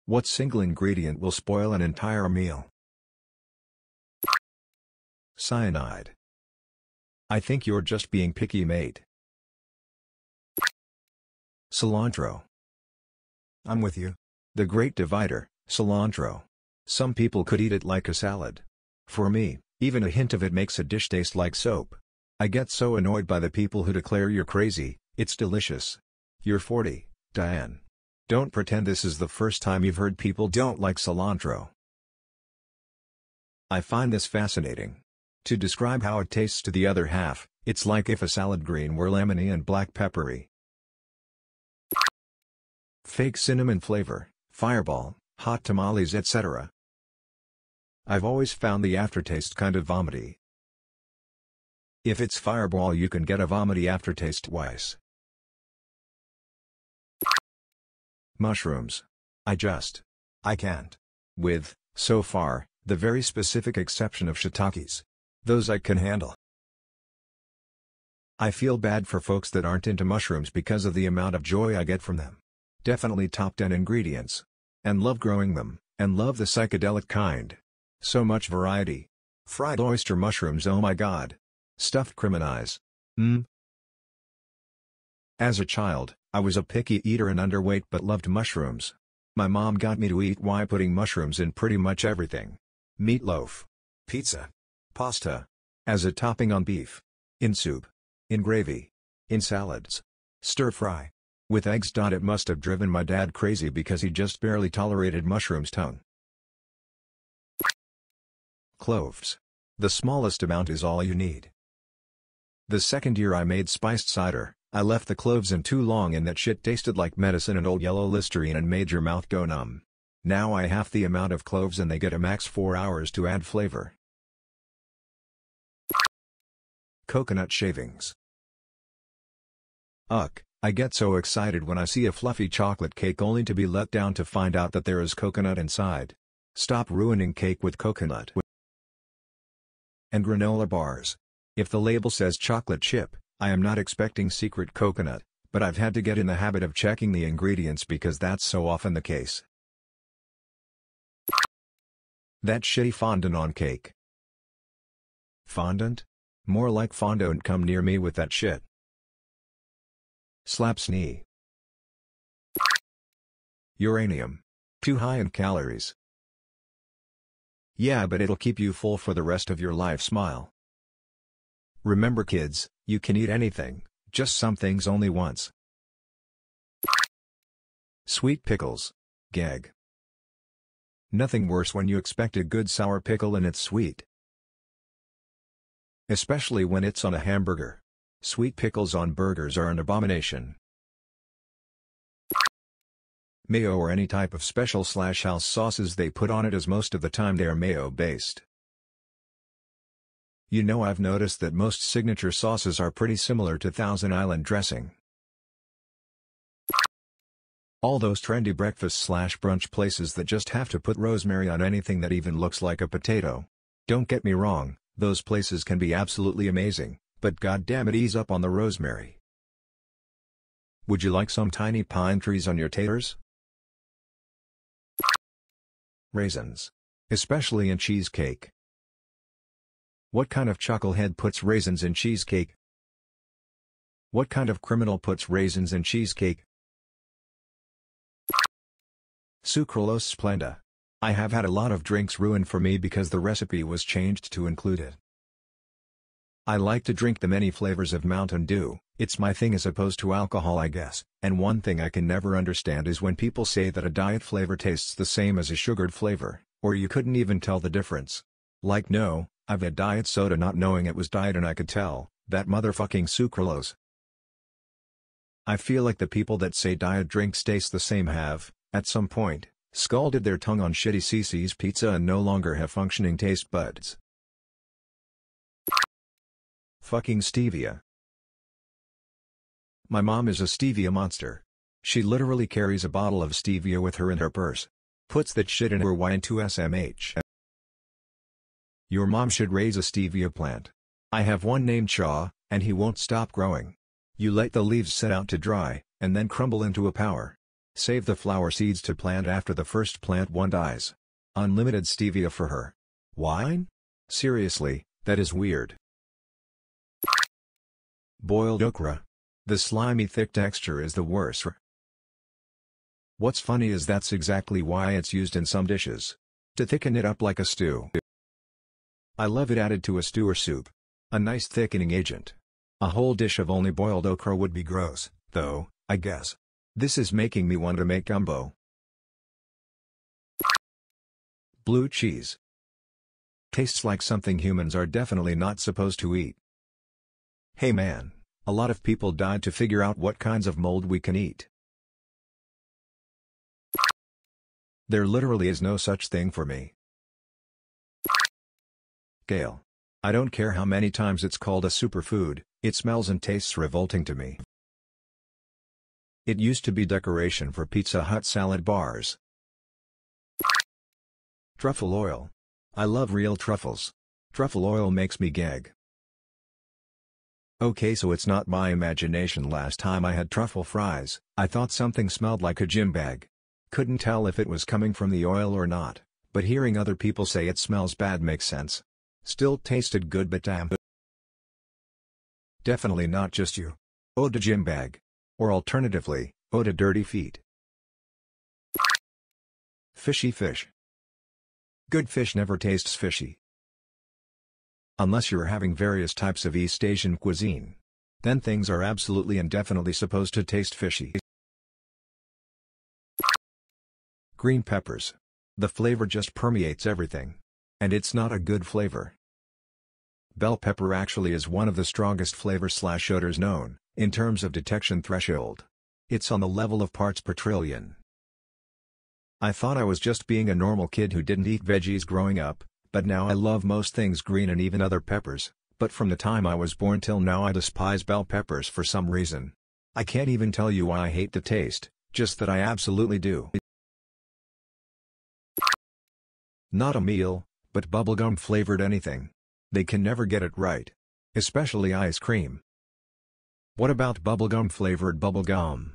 What single ingredient will spoil an entire meal? Cyanide. I think you're just being picky, mate. Cilantro. I'm with you. The great divider, cilantro. Some people could eat it like a salad. For me, even a hint of it makes a dish taste like soap. I get so annoyed by the people who declare you're crazy. It's delicious. You're 40, Diane. Don't pretend this is the first time you've heard people don't like cilantro. I find this fascinating. To describe how it tastes to the other half, it's like if a salad green were lemony and black peppery. Fake cinnamon flavor, fireball, hot tamales, etc. I've always found the aftertaste kind of vomity. If it's fireball, you can get a vomity aftertaste twice. Mushrooms. I can't. With, so far, the very specific exception of shiitakes. Those I can handle. I feel bad for folks that aren't into mushrooms because of the amount of joy I get from them. Definitely top 10 ingredients. And love growing them, and love the psychedelic kind. So much variety. Fried oyster mushrooms, oh my god. Stuffed cream eyes. As a child, I was a picky eater and underweight but loved mushrooms. My mom got me to eat while putting mushrooms in pretty much everything. Meatloaf. Pizza. Pasta. As a topping on beef. In soup. In gravy. In salads. Stir fry. With eggs. It must have driven my dad crazy because he just barely tolerated mushrooms. Tongue. Cloves. The smallest amount is all you need. The second year I made spiced cider, I left the cloves in too long and that shit tasted like medicine and old yellow Listerine and made your mouth go numb. Now I half the amount of cloves and they get a max 4 hours to add flavor. Coconut shavings. I get so excited when I see a fluffy chocolate cake only to be let down to find out that there is coconut inside. Stop ruining cake with coconut. And granola bars. If the label says chocolate chip, I am not expecting secret coconut, but I've had to get in the habit of checking the ingredients because that's so often the case. That shitty fondant on cake. Fondant? More like fondant. Come near me with that shit. Slaps knee. Uranium. Too high in calories. Yeah, but it'll keep you full for the rest of your life. Smile. Remember kids, you can eat anything, just some things only once. Sweet pickles. Gag. Nothing worse when you expect a good sour pickle and it's sweet. Especially when it's on a hamburger. Sweet pickles on burgers are an abomination. Mayo or any type of special / house sauces they put on it, as most of the time they are mayo based. You know, I've noticed that most signature sauces are pretty similar to Thousand Island dressing. All those trendy breakfast / brunch places that just have to put rosemary on anything that even looks like a potato. Don't get me wrong, those places can be absolutely amazing, but goddammit, ease up on the rosemary. Would you like some tiny pine trees on your taters? Raisins. Especially in cheesecake. What kind of chucklehead puts raisins in cheesecake? What kind of criminal puts raisins in cheesecake? Sucralose Splenda. I have had a lot of drinks ruined for me because the recipe was changed to include it. I like to drink the many flavors of Mountain Dew, it's my thing as opposed to alcohol, I guess, and one thing I can never understand is when people say that a diet flavor tastes the same as a sugared flavor, or you couldn't even tell the difference. Like, no, I've had diet soda not knowing it was diet and I could tell, that motherfucking sucralose. I feel like the people that say diet drinks taste the same have, at some point, scalded their tongue on shitty CC's pizza and no longer have functioning taste buds. Fucking stevia. My mom is a stevia monster. She literally carries a bottle of stevia with her in her purse. Puts that shit in her Y2SMH. Your mom should raise a stevia plant. I have one named Shaw, and he won't stop growing. You let the leaves set out to dry, and then crumble into a powder. Save the flower seeds to plant after the first plant one dies. Unlimited stevia for her. Wine? Seriously, that is weird. Boiled okra. The slimy thick texture is the worst. What's funny is that's exactly why it's used in some dishes. To thicken it up like a stew. I love it added to a stew or soup. A nice thickening agent. A whole dish of only boiled okra would be gross, though, I guess. This is making me want to make gumbo. Blue cheese. Tastes like something humans are definitely not supposed to eat. Hey man, a lot of people died to figure out what kinds of mold we can eat. There literally is no such thing for me. Kale. I don't care how many times it's called a superfood, it smells and tastes revolting to me. It used to be decoration for Pizza Hut salad bars. Truffle oil. I love real truffles. Truffle oil makes me gag. Okay, so it's not my imagination. Last time I had truffle fries, I thought something smelled like a gym bag. Couldn't tell if it was coming from the oil or not, but hearing other people say it smells bad makes sense. Still tasted good, but damn. Definitely not just you. Ode to gym bag. Or alternatively, ode to dirty feet. Fishy fish. Good fish never tastes fishy. Unless you're having various types of East Asian cuisine. Then things are absolutely and definitely supposed to taste fishy. Green peppers. The flavor just permeates everything. And it's not a good flavor. Bell pepper actually is one of the strongest flavor/odors known, in terms of detection threshold. It's on the level of parts per trillion. I thought I was just being a normal kid who didn't eat veggies growing up, but now I love most things green and even other peppers, but from the time I was born till now I despise bell peppers for some reason. I can't even tell you why I hate the taste, just that I absolutely do. Not a meal, but bubblegum flavored anything. They can never get it right. Especially ice cream. What about bubblegum flavored bubblegum?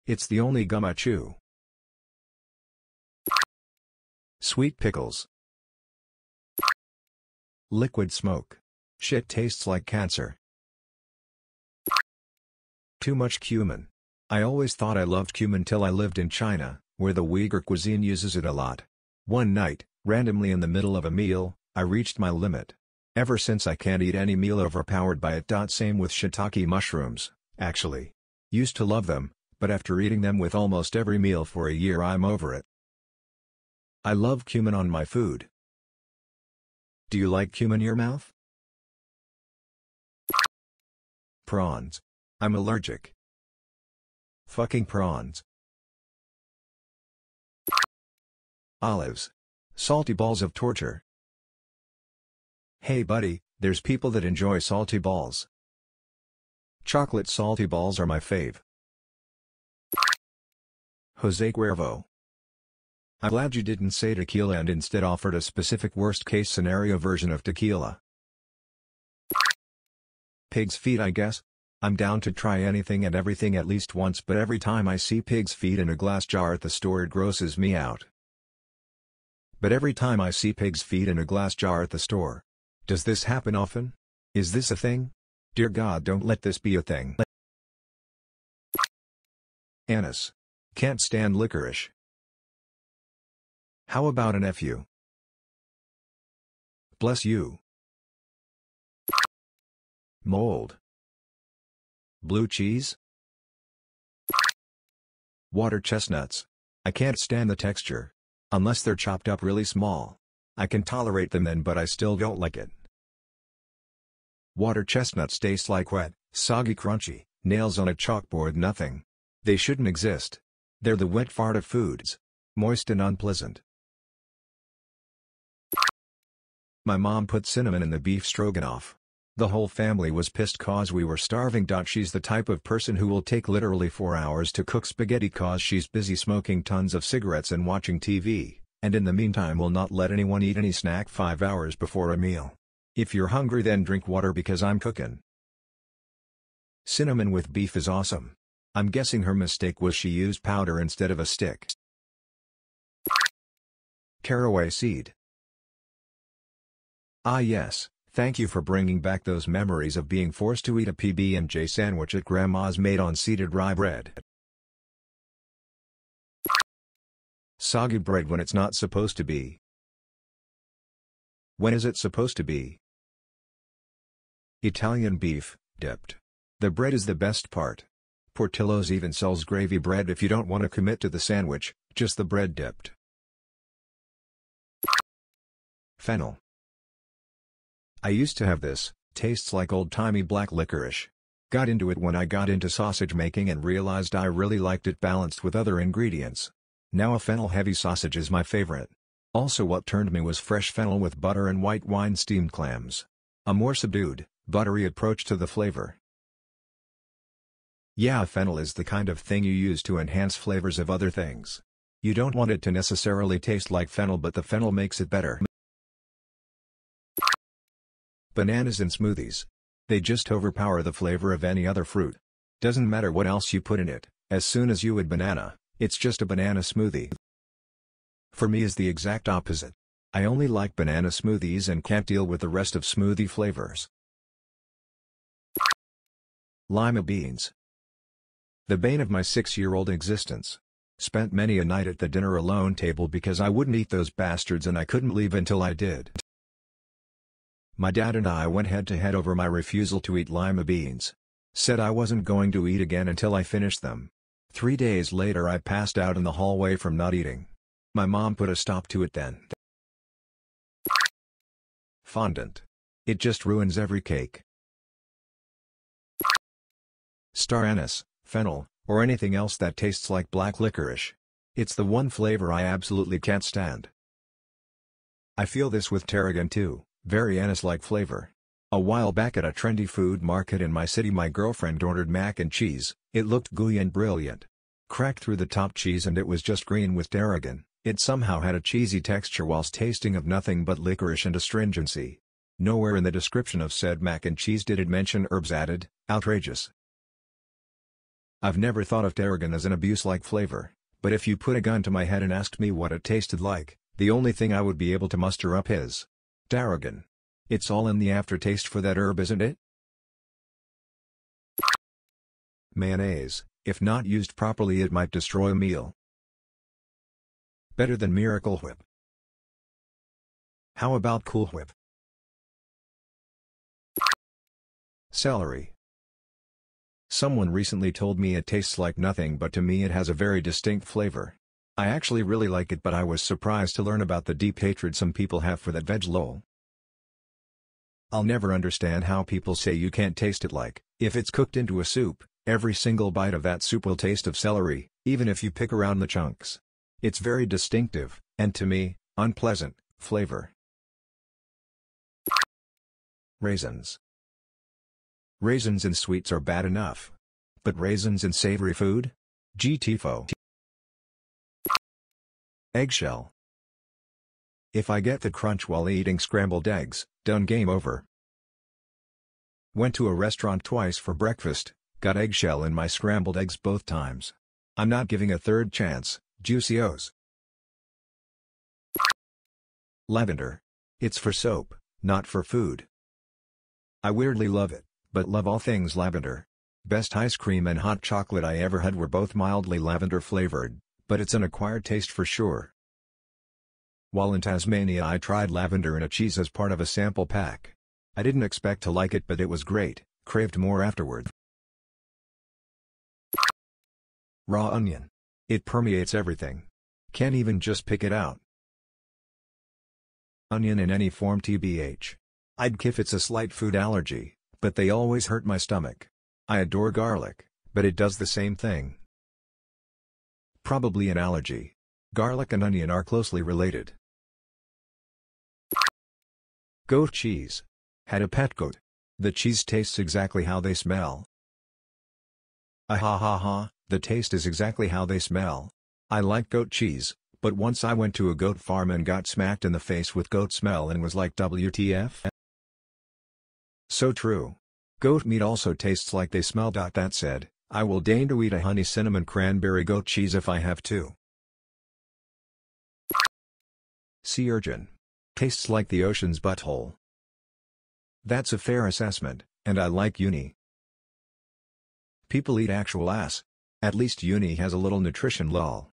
It's the only gum I chew. Sweet pickles. Liquid smoke. Shit tastes like cancer. Too much cumin. I always thought I loved cumin till I lived in China, where the Uyghur cuisine uses it a lot. One night, randomly in the middle of a meal, I reached my limit. Ever since I can't eat any meal overpowered by it. Same with shiitake mushrooms, actually. Used to love them, but after eating them with almost every meal for a year I'm over it. I love cumin on my food. Do you like cumin in your mouth? Prawns. I'm allergic. Fucking prawns. Olives. Salty balls of torture. Hey buddy, there's people that enjoy salty balls. Chocolate salty balls are my fave. Jose Cuervo. I'm glad you didn't say tequila and instead offered a specific worst-case scenario version of tequila. Pig's feet, I guess. I'm down to try anything and everything at least once, but every time I see pig's feet in a glass jar at the store it grosses me out. But every time I see pig's feet in a glass jar at the store. Does this happen often? Is this a thing? Dear God, don't let this be a thing. Anise. Can't stand licorice. How about an FU? Bless you. Mold. Blue cheese? Water chestnuts. I can't stand the texture. Unless they're chopped up really small. I can tolerate them then, but I still don't like it. Water chestnuts taste like wet, soggy crunchy, nails on a chalkboard nothing. They shouldn't exist. They're the wet fart of foods. Moist and unpleasant. My mom put cinnamon in the beef stroganoff. The whole family was pissed cause we were starving. She's the type of person who will take literally 4 hours to cook spaghetti cause she's busy smoking tons of cigarettes and watching TV, and in the meantime will not let anyone eat any snack 5 hours before a meal. If you're hungry then drink water because I'm cooking. Cinnamon with beef is awesome. I'm guessing her mistake was she used powder instead of a stick. Caraway seed. Ah yes, thank you for bringing back those memories of being forced to eat a PB&J sandwich at Grandma's made on seeded rye bread. Soggy bread when it's not supposed to be. When is it supposed to be? Italian beef, dipped. The bread is the best part. Portillo's even sells gravy bread if you don't want to commit to the sandwich, just the bread dipped. Fennel. I used to have this, tastes like old-timey black licorice. Got into it when I got into sausage making and realized I really liked it balanced with other ingredients. Now a fennel-heavy sausage is my favorite. Also what turned me was fresh fennel with butter and white wine steamed clams. A more subdued, buttery approach to the flavor. Yeah, fennel is the kind of thing you use to enhance flavors of other things. You don't want it to necessarily taste like fennel, but the fennel makes it better. Bananas in smoothies. They just overpower the flavor of any other fruit. Doesn't matter what else you put in it, as soon as you add banana, it's just a banana smoothie. For me is the exact opposite. I only like banana smoothies and can't deal with the rest of smoothie flavors. Lima beans. The bane of my 6-year-old existence. Spent many a night at the dinner alone table because I wouldn't eat those bastards and I couldn't leave until I did. My dad and I went head-to-head over my refusal to eat lima beans. Said I wasn't going to eat again until I finished them. 3 days later I passed out in the hallway from not eating. My mom put a stop to it then. Fondant. It just ruins every cake. Star anise, fennel, or anything else that tastes like black licorice. It's the one flavor I absolutely can't stand. I feel this with tarragon too, very anise-like flavor. A while back at a trendy food market in my city my girlfriend ordered mac and cheese. It looked gooey and brilliant. Cracked through the top cheese and it was just green with tarragon. It somehow had a cheesy texture whilst tasting of nothing but licorice and astringency. Nowhere in the description of said mac and cheese did it mention herbs added. Outrageous. I've never thought of tarragon as an abuse-like flavor, but if you put a gun to my head and asked me what it tasted like, the only thing I would be able to muster up is tarragon. It's all in the aftertaste for that herb, isn't it? Mayonnaise. If not used properly it might destroy a meal. Better than Miracle Whip. How about Cool Whip? Celery. Someone recently told me it tastes like nothing, but to me it has a very distinct flavor. I actually really like it, but I was surprised to learn about the deep hatred some people have for that veg lol. I'll never understand how people say you can't taste it. Like, if it's cooked into a soup, every single bite of that soup will taste of celery, even if you pick around the chunks. It's very distinctive, and to me, unpleasant, flavor. Raisins. Raisins in sweets are bad enough. But raisins in savory food? GTFO. Eggshell. If I get the crunch while eating scrambled eggs, done, game over. Went to a restaurant twice for breakfast, got eggshell in my scrambled eggs both times. I'm not giving a third chance. Juicy O's. Lavender. It's for soap, not for food. I weirdly love it, but love all things lavender. Best ice cream and hot chocolate I ever had were both mildly lavender flavored, but it's an acquired taste for sure. While in Tasmania I tried lavender in a cheese as part of a sample pack. I didn't expect to like it, but it was great, craved more afterward. Raw onion. It permeates everything. Can't even just pick it out. Onion in any form tbh. I'd kiff it's a slight food allergy, but they always hurt my stomach. I adore garlic, but it does the same thing. Probably an allergy. Garlic and onion are closely related. Goat cheese. Had a pet goat. The cheese tastes exactly how they smell. Ah ha ha ha, the taste is exactly how they smell. I like goat cheese, but once I went to a goat farm and got smacked in the face with goat smell and was like WTF? So true. Goat meat also tastes like they smell. That said, I will deign to eat a honey cinnamon cranberry goat cheese if I have to. Sea urchin. Tastes like the ocean's butthole. That's a fair assessment, and I like uni. People eat actual ass. At least uni has a little nutrition lol.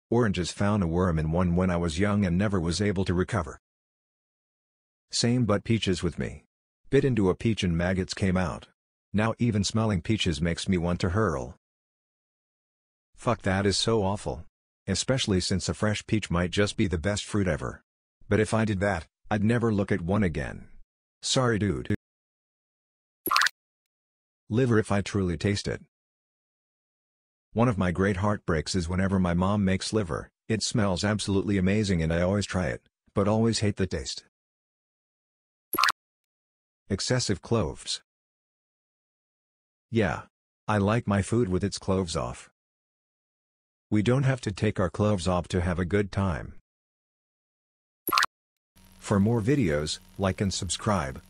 Oranges. Found a worm in one when I was young and never was able to recover. Same, but peaches with me. Bit into a peach and maggots came out. Now even smelling peaches makes me want to hurl. Fuck, that is so awful. Especially since a fresh peach might just be the best fruit ever. But if I did that, I'd never look at one again. Sorry dude. Liver. If I truly taste it. One of my great heartbreaks is whenever my mom makes liver. It smells absolutely amazing and I always try it, but always hate the taste. Excessive cloves. Yeah. I like my food with its cloves off. We don't have to take our cloves off to have a good time. For more videos, like and subscribe.